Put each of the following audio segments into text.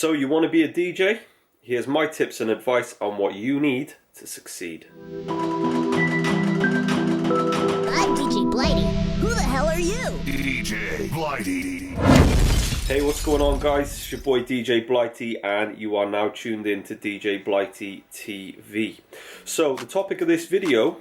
So you want to be a DJ? Here's my tips and advice on what you need to succeed. I'm DJ Blighty. Who the hell are you? DJ Blighty. Hey, what's going on, guys? It's your boy DJ Blighty, and you are now tuned in to DJ Blighty TV. So the topic of this video,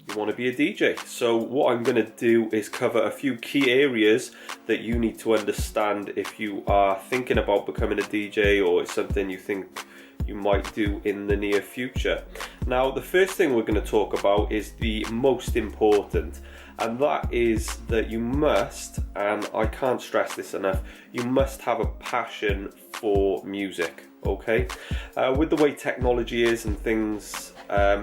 you want to be a DJ. So what I'm going to do is cover a few key areas that you need to understand if you are thinking about becoming a DJ, or it's something you think you might do in the near future. Now, the first thing we're going to talk about is the most important, and that is that you must, and I can't stress this enough, you must have a passion for music, okay? With the way technology is and things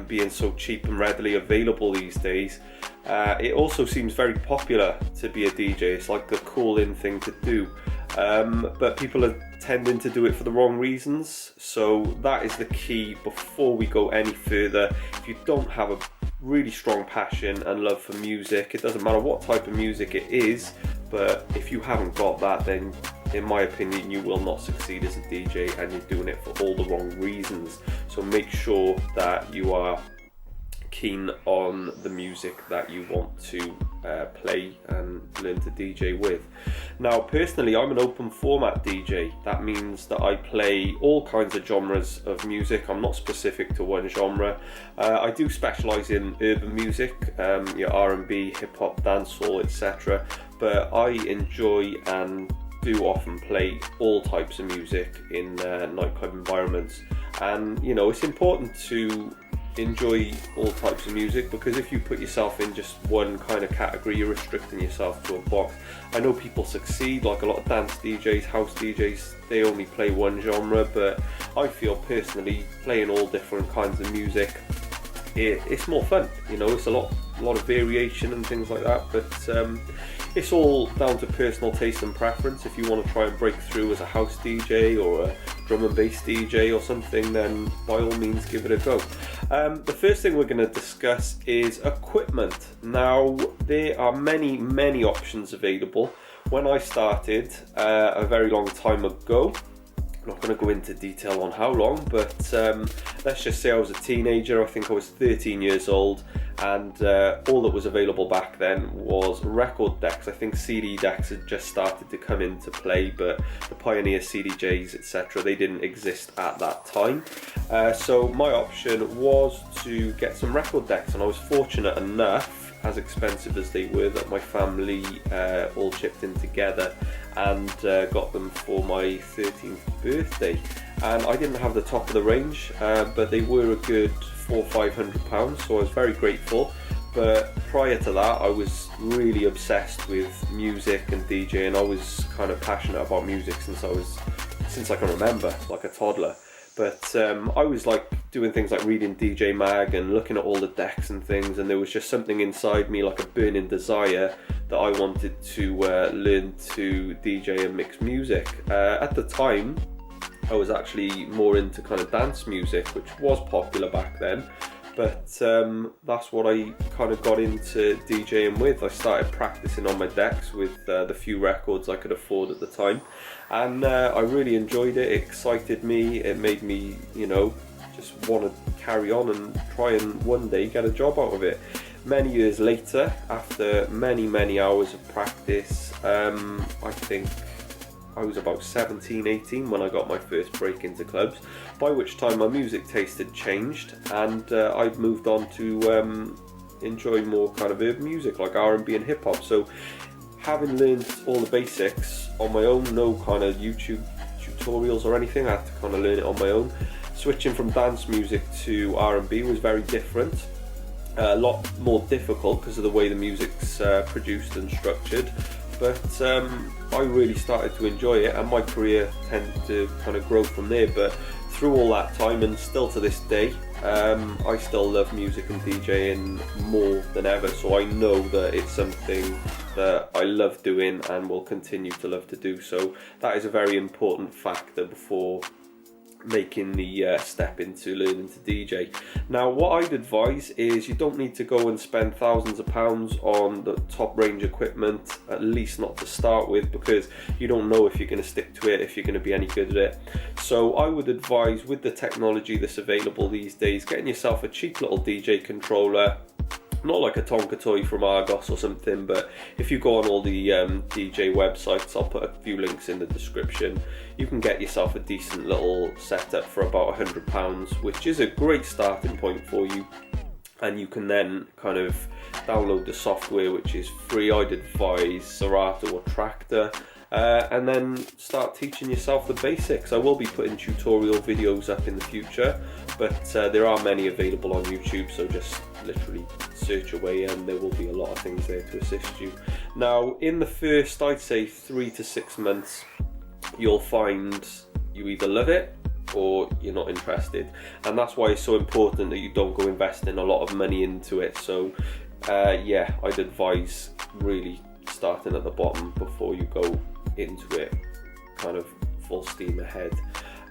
being so cheap and readily available these days, it also seems very popular to be a DJ. It's like the cool in thing to do, but people are tending to do it for the wrong reasons. So that is the key before we go any further. If you don't have a really strong passion and love for music, it doesn't matter what type of music it is, but if you haven't got that, then in my opinion you will not succeed as a DJ, and you're doing it for all the wrong reasons. So make sure that you are keen on the music that you want to play and learn to DJ with. Now, personally, I'm an open format DJ. That means that I play all kinds of genres of music. I'm not specific to one genre. I do specialize in urban music, your R&B, hip-hop, dancehall, etc. But I enjoy and do often play all types of music in nightclub environments. And you know, it's important to enjoy all types of music, because if you put yourself in just one kind of category, you're restricting yourself to a box. I know people succeed, like a lot of dance DJs, house DJs, they only play one genre, but I feel personally playing all different kinds of music, it's more fun. You know, it's a lot of variation and things like that, but it's all down to personal taste and preference. If you want to try and break through as a house DJ or a drum and bass DJ or something, then by all means give it a go. The first thing we're going to discuss is equipment. Now, there are many options available. When I started a very long time ago, I'm not going to go into detail on how long, but let's just say I was a teenager. I think I was 13 years old, and all that was available back then was record decks. I think CD decks had just started to come into play, but the Pioneer CDJs, etc., they didn't exist at that time. So my option was to get some record decks, and I was fortunate enough, as expensive as they were, that my family all chipped in together and got them for my 13th birthday. And I didn't have the top of the range, but they were a good £400-500, so I was very grateful. But prior to that, I was really obsessed with music and DJing. I was kind of passionate about music since I can remember, like a toddler. But I was like doing things like reading DJ Mag and looking at all the decks and things, and there was just something inside me, like a burning desire, that I wanted to learn to DJ and mix music. At the time, I was actually more into kind of dance music, which was popular back then. But that's what I kind of got into DJing with. I started practicing on my decks with the few records I could afford at the time, and I really enjoyed it. It excited me. It made me, you know, just want to carry on and try and one day get a job out of it. Many years later, after many hours of practice, I think I was about 17, 18 when I got my first break into clubs, by which time my music taste had changed, and I'd moved on to enjoy more kind of urban music like R&B and hip hop. So having learned all the basics on my own, no kind of YouTube tutorials or anything, I had to kind of learn it on my own. Switching from dance music to R&B was very different, a lot more difficult because of the way the music's produced and structured. But I really started to enjoy it, and my career tended to kind of grow from there. But through all that time, and still to this day, I still love music and DJing more than ever. So I know that it's something that I love doing and will continue to love to do. So that is a very important factor before making the step into learning to DJ. Now what I'd advise is you don't need to go and spend thousands of pounds on the top range equipment, at least not to start with, because you don't know if you're going to stick to it, if you're going to be any good at it. So I would advise, with the technology that's available these days, getting yourself a cheap little DJ controller. Not like a Tonka toy from Argos or something, but if you go on all the DJ websites, I'll put a few links in the description, you can get yourself a decent little setup for about £100, which is a great starting point for you. And you can then kind of download the software, which is free. I'd advise Serato or Tractor, and then start teaching yourself the basics. I will be putting tutorial videos up in the future, but there are many available on YouTube, so just literally search away and there will be a lot of things there to assist you. Now in the first, I'd say 3 to 6 months, you'll find you either love it or you're not interested, and that's why it's so important that you don't go investing a lot of money into it. So yeah, I'd advise really starting at the bottom before you go into it kind of full steam ahead.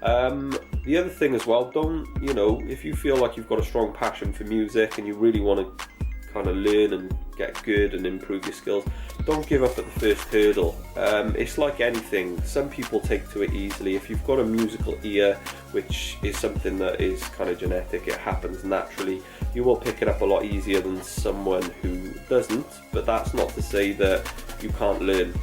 The other thing as well, don't, you know, if you feel like you've got a strong passion for music and you really want to kind of learn and get good and improve your skills, don't give up at the first hurdle. It's like anything, some people take to it easily. If you've got a musical ear, which is something that is kind of genetic, it happens naturally, you will pick it up a lot easier than someone who doesn't. But that's not to say that you can't learn.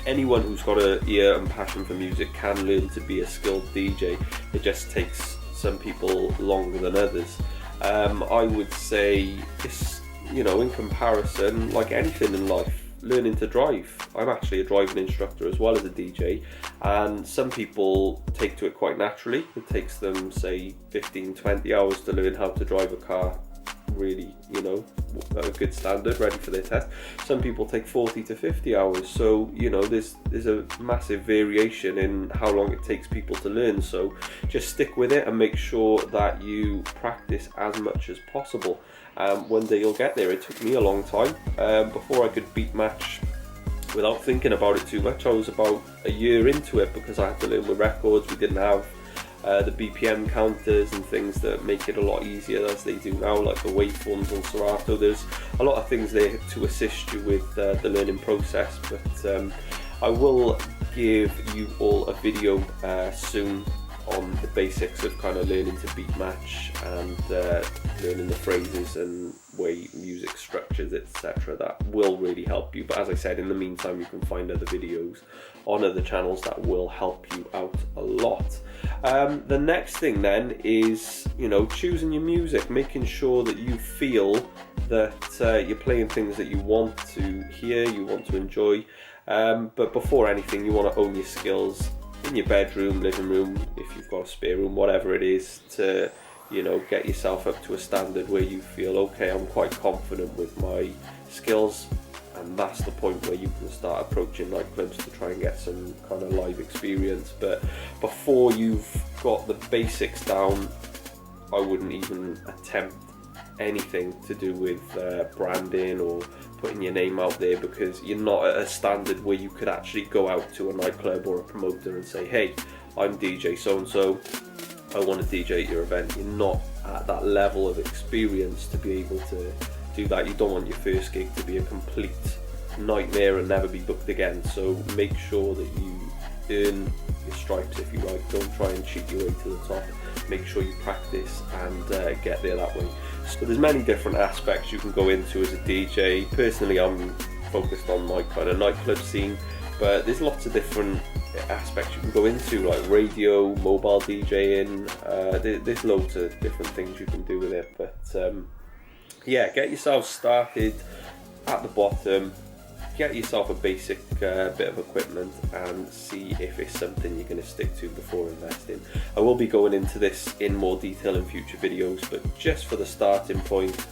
Anyone who's got an ear and passion for music can learn to be a skilled DJ. It just takes some people longer than others. I would say it's, you know, in comparison, like anything in life, learning to drive. I'm actually a driving instructor as well as a DJ, and some people take to it quite naturally. It takes them, say, 15-20 hours to learn how to drive a car really, you know, at a good standard, ready for their test. Some people take 40 to 50 hours, so you know, there's a massive variation in how long it takes people to learn. So just stick with it and make sure that you practice as much as possible. One day you'll get there. It took me a long time before I could beat match without thinking about it too much. I was about a year into it because I had to learn with records. We didn't have the BPM counters and things that make it a lot easier as they do now, like the waveforms on Serato. There's a lot of things there to assist you with the learning process, but I will give you all a video soon on the basics of kind of learning to beat match and learning the phrases and way music structures, etc. That will really help you. But as I said, in the meantime, you can find other videos on other channels that will help you out a lot. The next thing then is, you know, choosing your music, making sure that you feel that you're playing things that you want to hear, you want to enjoy. But before anything, you want to own your skills in your bedroom, living room, if you've got a spare room, whatever it is, to, you know, get yourself up to a standard where you feel, okay, I'm quite confident with my skills. And that's the point where you can start approaching nightclubs to try and get some kind of live experience. But before you've got the basics down, I wouldn't even attempt anything to do with branding or putting your name out there, because you're not at a standard where you could actually go out to a nightclub or a promoter and say, hey, I'm DJ so-and-so, I want to DJ at your event. You're not at that level of experience to be able to do that. You don't want your first gig to be a complete nightmare and never be booked again. So make sure that you earn your stripes, if you like. Don't try and cheat your way to the top. Make sure you practice and get there that way. So there's many different aspects you can go into as a DJ. Personally, I'm focused on my kind of nightclub scene, but there's lots of different aspects you can go into, like radio, mobile DJing. There's loads of different things you can do with it. But yeah, get yourself started at the bottom, get yourself a basic bit of equipment and see if it's something you're going to stick to before investing. I will be going into this in more detail in future videos, but just for the starting point,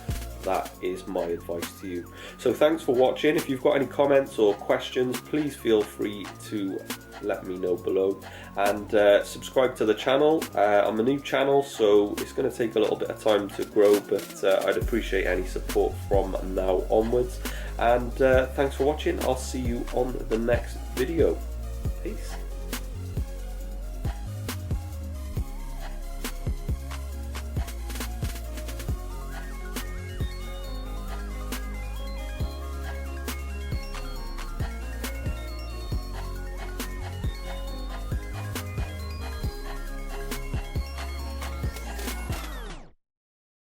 that is my advice to you. So thanks for watching. If you've got any comments or questions, please feel free to let me know below, and subscribe to the channel. I'm a new channel, so it's going to take a little bit of time to grow, but I'd appreciate any support from now onwards. And thanks for watching. I'll see you on the next video. Peace.